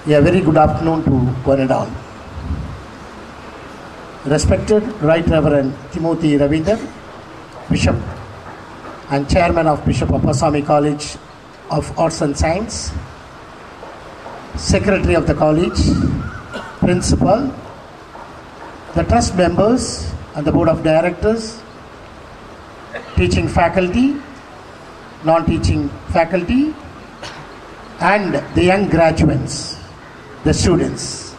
A very good afternoon to one and all. Respected Right Reverend Timothy Ravinder, Bishop and Chairman of Bishop Appasamy College of Arts and Science, Secretary of the College, Principal, the Trust members and the Board of Directors, teaching faculty, non-teaching faculty, and the young graduates, the students.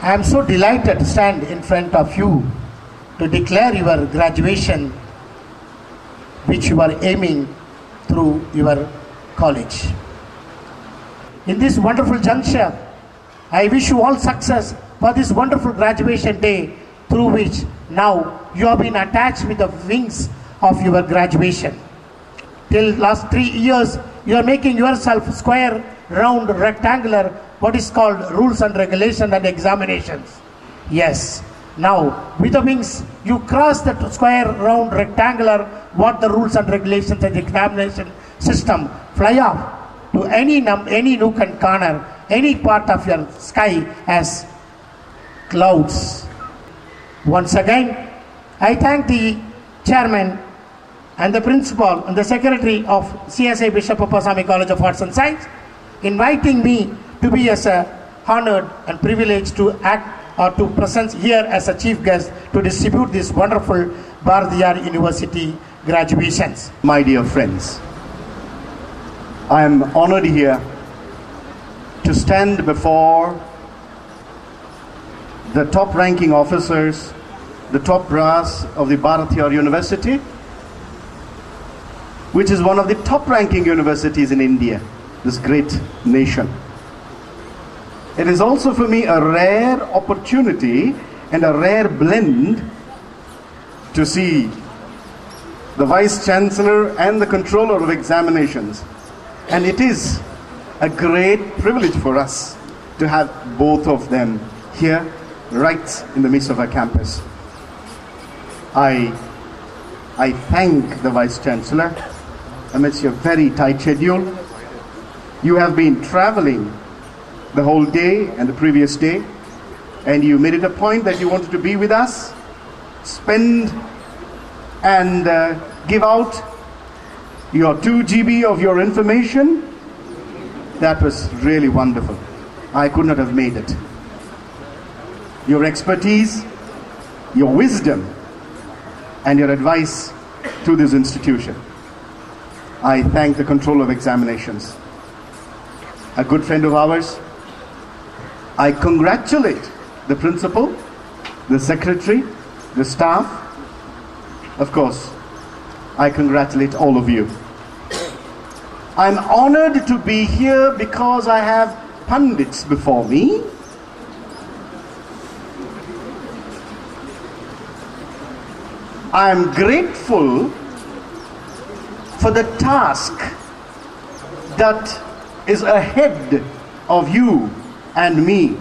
I am so delighted to stand in front of you to declare your graduation which you are aiming through your college. In this wonderful juncture, I wish you all success for this wonderful graduation day through which now you have been attached with the wings of your graduation. Till last 3 years, you are making yourself square, round, rectangular, what is called rules and regulations and examinations. Yes, now with the wings, you cross that square, round, rectangular, what the rules and regulations and examination system, fly off to any nook and corner, any part of your sky as clouds. Once again, I thank the chairman and the principal and the secretary of CSI Bishop Appasamy College of Arts and Science inviting me to be as a honored and privileged to act or to present here as a chief guest to distribute this wonderful Bharatiyar University graduations. My dear friends, I am honored here to stand before the top ranking officers, the top brass of the Bharatiyar University, which is one of the top ranking universities in India, this great nation. It is also for me a rare opportunity and a rare blend to see the Vice Chancellor and the Controller of Examinations. And it is a great privilege for us to have both of them here, right in the midst of our campus. I thank the Vice Chancellor amidst your very tight schedule. You have been traveling the whole day and the previous day, and you made it a point that you wanted to be with us, spend and give out your 2 GB of your information. That was really wonderful. I could not have made it. Your expertise, your wisdom, and your advice to this institution. I thank the Controller of Examinations, a good friend of ours. I congratulate the principal, the secretary, the staff. Of course, I congratulate all of you. I'm honored to be here because I have pundits before me. I am grateful for the task that is ahead of you and me,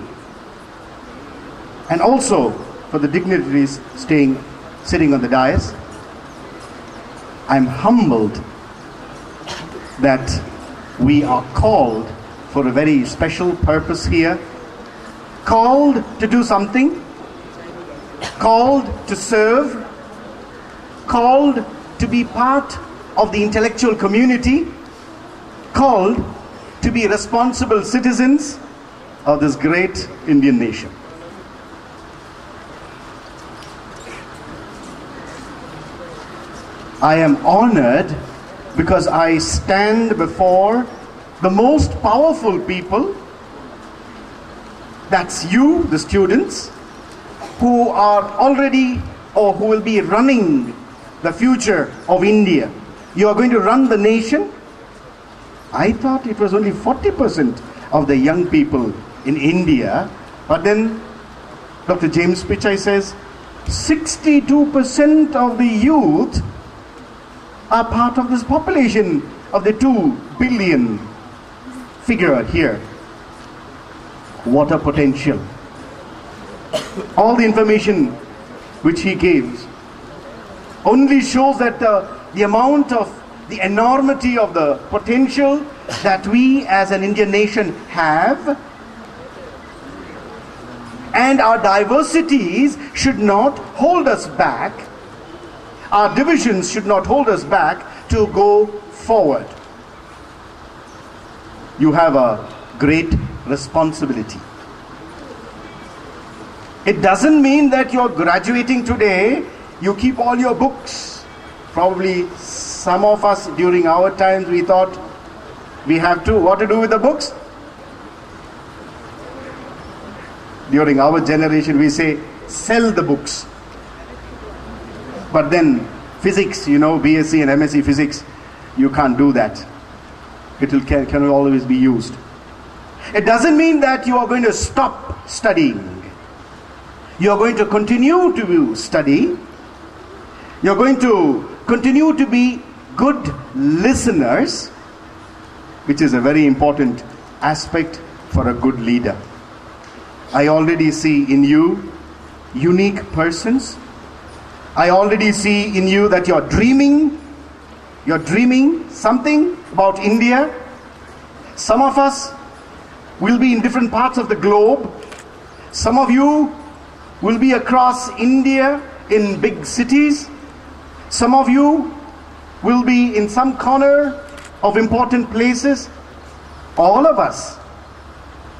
and also for the dignitaries sitting on the dais. I'm humbled that we are called for a very special purpose here, called to do something, called to serve, called to be part of the intellectual community, called to be responsible citizens of this great Indian nation. I am honored because I stand before the most powerful people, that's you, the students, who are already or who will be running the future of India. You are going to run the nation. I thought it was only 40% of the young people in India, but then Dr. James Pichai says 62% of the youth are part of this population of the 2 billion figure here. What a potential. All the information which he gives only shows that the amount of the enormity of the potential that we as an Indian nation have, and our diversities should not hold us back, our divisions should not hold us back to go forward. You have a great responsibility. It doesn't mean that you're graduating today, you keep all your books. Probably some of us during our times we thought we have to, what to do with the books? During our generation we say, sell the books. But then physics, you know, BSc and MSc physics, you can't do that. It can always be used. It doesn't mean that you are going to stop studying. You are going to continue to study. You're going to continue to be good listeners, which is a very important aspect for a good leader. I already see in you unique persons. I already see in you that you're dreaming something about India. Some of us will be in different parts of the globe. Some of you will be across India in big cities. Some of you will be in some corner of important places. All of us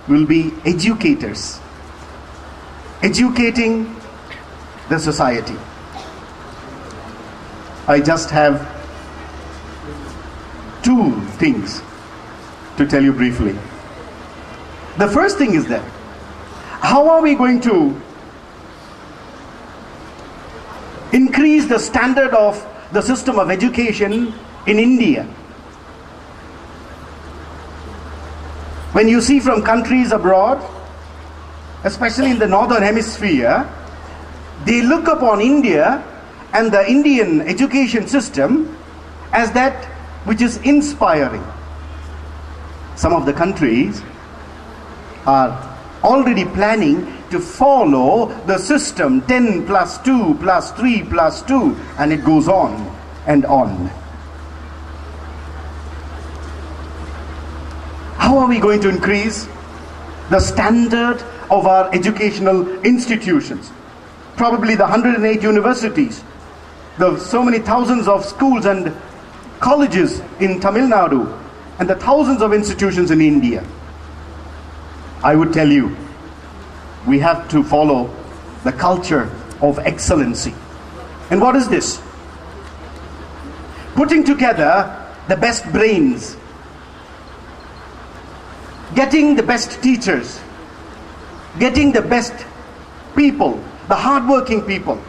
will be educators, educating the society. I just have two things to tell you briefly. The first thing is that how are we going to increase the standard of the system of education in India? When you see from countries abroad, especially in the northern hemisphere, they look upon India and the Indian education system as that which is inspiring. Some of the countries are already planning to follow the system 10 plus 2 plus 3 plus 2, and it goes on and on. How are we going to increase the standard of our educational institutions? Probably the 108 universities, the so many thousands of schools and colleges in Tamil Nadu, and the thousands of institutions in India. I would tell you, we have to follow the culture of excellency. And what is this? Putting together the best brains, getting the best teachers, getting the best people, the hardworking people,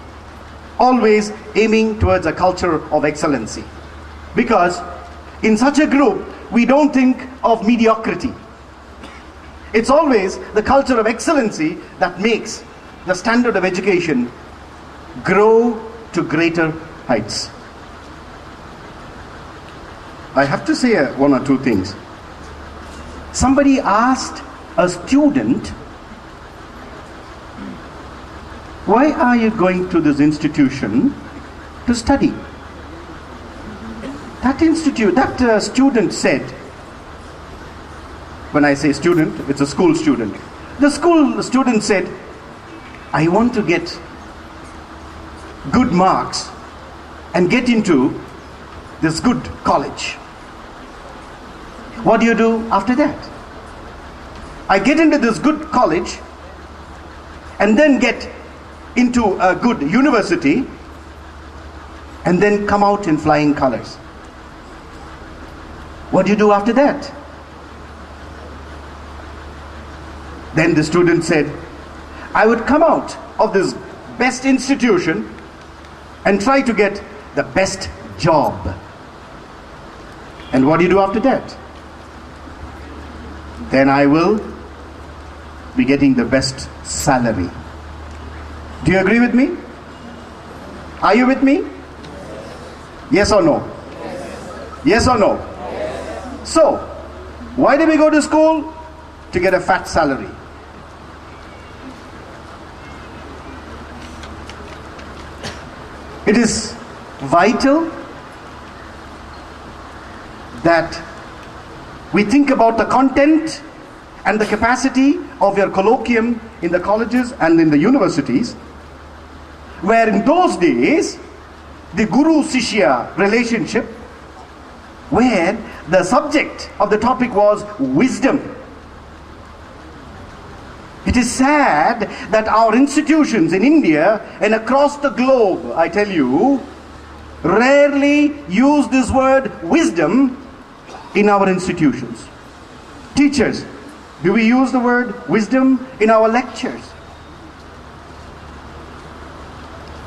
always aiming towards a culture of excellency. Because in such a group, we don't think of mediocrity. It's always the culture of excellency that makes the standard of education grow to greater heights. I have to say one or two things. Somebody asked a student, why are you going to this institution to study? That student said, when I say student, it's a school student. The school student said, I want to get good marks and get into this good college. What do you do after that? I get into this good college and then get into a good university and then come out in flying colors. What do you do after that? Then the student said, I would come out of this best institution and try to get the best job. And what do you do after that? Then I will be getting the best salary. Do you agree with me? Are you with me? Yes or no? Yes or no? So, why do we go to school? To get a fat salary. It is vital that we think about the content and the capacity of your colloquium in the colleges and in the universities, where in those days, the Guru-Sishya relationship, where the subject of the topic was wisdom. It is sad that our institutions in India and across the globe, I tell you, rarely use this word wisdom in our institutions. Teachers, do we use the word wisdom in our lectures?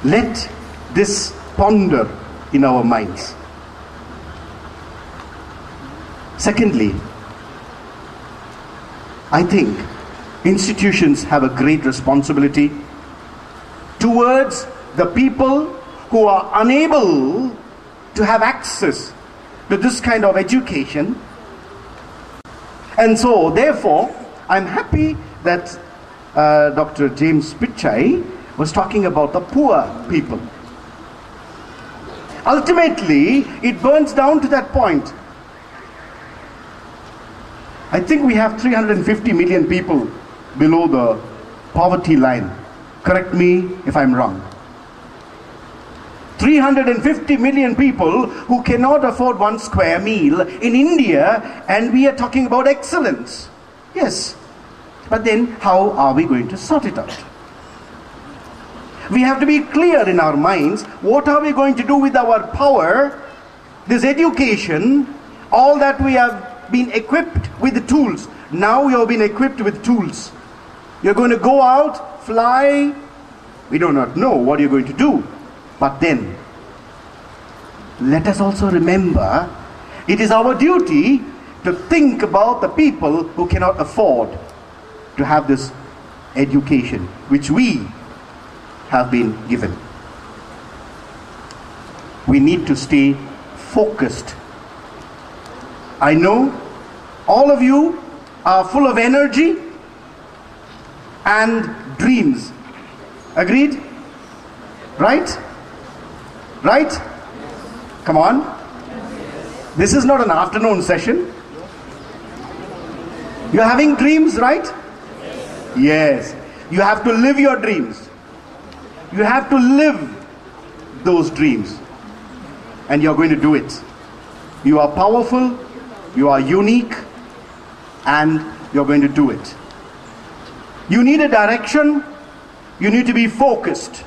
Let this ponder in our minds. Secondly, I think institutions have a great responsibility towards the people who are unable to have access to this kind of education. And so, therefore, I'm happy that Dr. James Pichai was talking about the poor people. Ultimately, it burns down to that point. I think we have 350 million people below the poverty line. Correct me if I'm wrong. 350 million people who cannot afford one square meal in India, and we are talking about excellence. Yes. But then how are we going to sort it out? We have to be clear in our minds, what are we going to do with our power, this education, all that we have been equipped with the tools. Now you have been equipped with tools. You're going to go out, fly. We do not know what you're going to do. But then, let us also remember, it is our duty to think about the people who cannot afford to have this education, which we have been given. We need to stay focused. I know all of you are full of energy and dreams. Agreed? Right? Right? Come on. This is not an afternoon session. You're having dreams, right? Yes. You have to live your dreams. You have to live those dreams. And you're going to do it. You are powerful, you are unique, and you're going to do it. You need a direction. You need to be focused.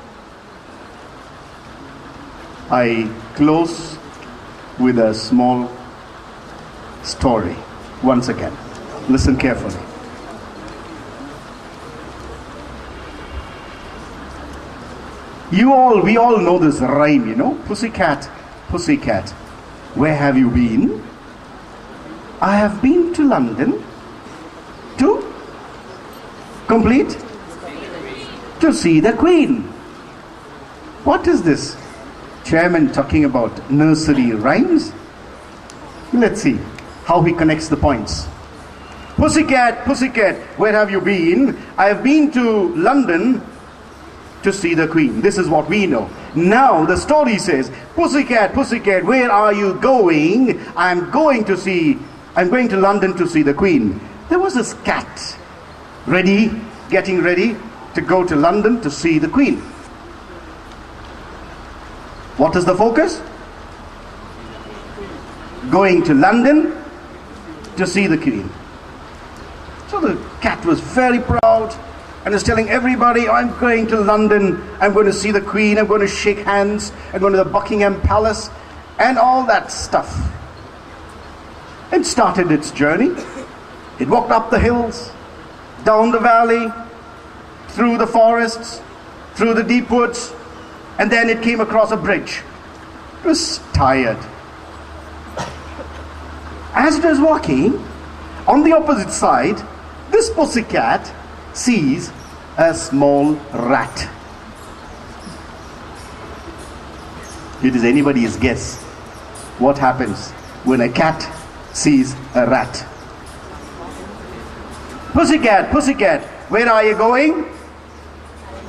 I close with a small story. Once again, listen carefully. We all know this rhyme, you know. Pussycat, pussycat, where have you been? I have been to London to complete, to see the Queen. What is this? Chairman talking about nursery rhymes? Let's see how he connects the points. Pussycat, pussycat, where have you been? I have been to London to see the Queen. This is what we know. Now the story says, pussycat, pussycat, where are you going? I'm going to London to see the Queen. There was this cat getting ready to go to London to see the Queen. What is the focus? Going to London to see the Queen. So the cat was very proud and is telling everybody, I'm going to London, I'm going to see the Queen, I'm going to shake hands, I'm going to the Buckingham Palace, and all that stuff. It started its journey. It walked up the hills, down the valley, through the forests, through the deep woods, and then it came across a bridge. It was tired. As it was walking, on the opposite side, this pussycat sees a small rat. It is anybody's guess what happens when a cat sees a rat. Pussycat, pussycat, where are you going?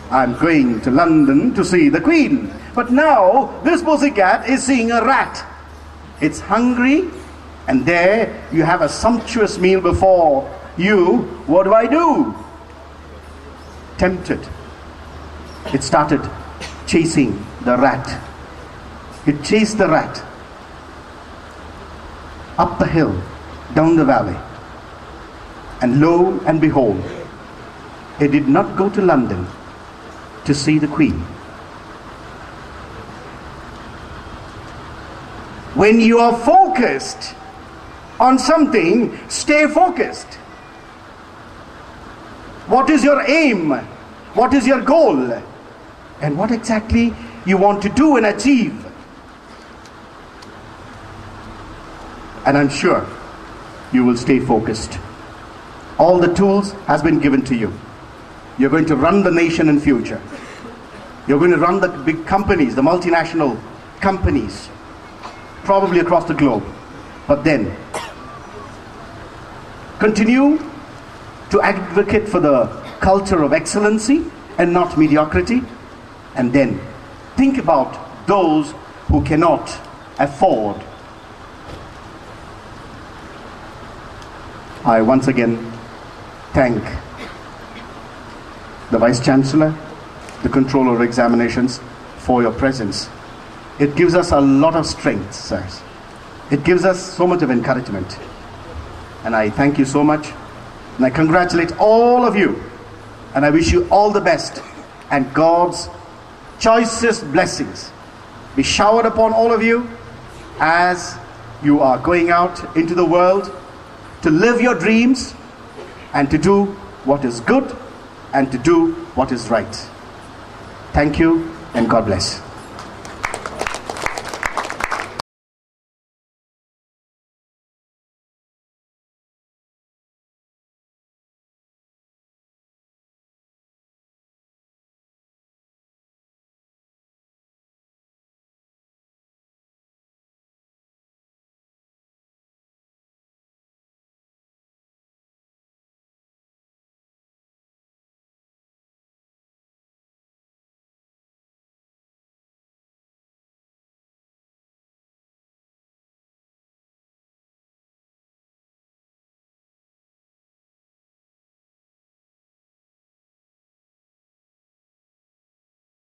I'm going to London to see the Queen. But now this pussycat is seeing a rat. It's hungry, And there you have a sumptuous meal before you. What do? Tempted. It started chasing the rat. It chased the rat up the hill, down the valley. And lo and behold, it did not go to London to see the Queen. When you are focused on something, stay focused. What is your aim? What is your goal? And what exactly you want to do and achieve? And I'm sure you will stay focused. All the tools has been given to you. You're going to run the nation in future. You're going to run the big companies, the multinational companies, probably across the globe. But then, continue to advocate for the culture of excellency and not mediocrity. And then, think about those who cannot afford. I once again thank the Vice Chancellor, the Controller of Examinations for your presence. It gives us a lot of strength, sirs. It gives us so much of encouragement. And I thank you so much. And I congratulate all of you. And I wish you all the best. And God's choicest blessings be showered upon all of you as you are going out into the world to live your dreams and to do what is good and to do what is right. Thank you and God bless.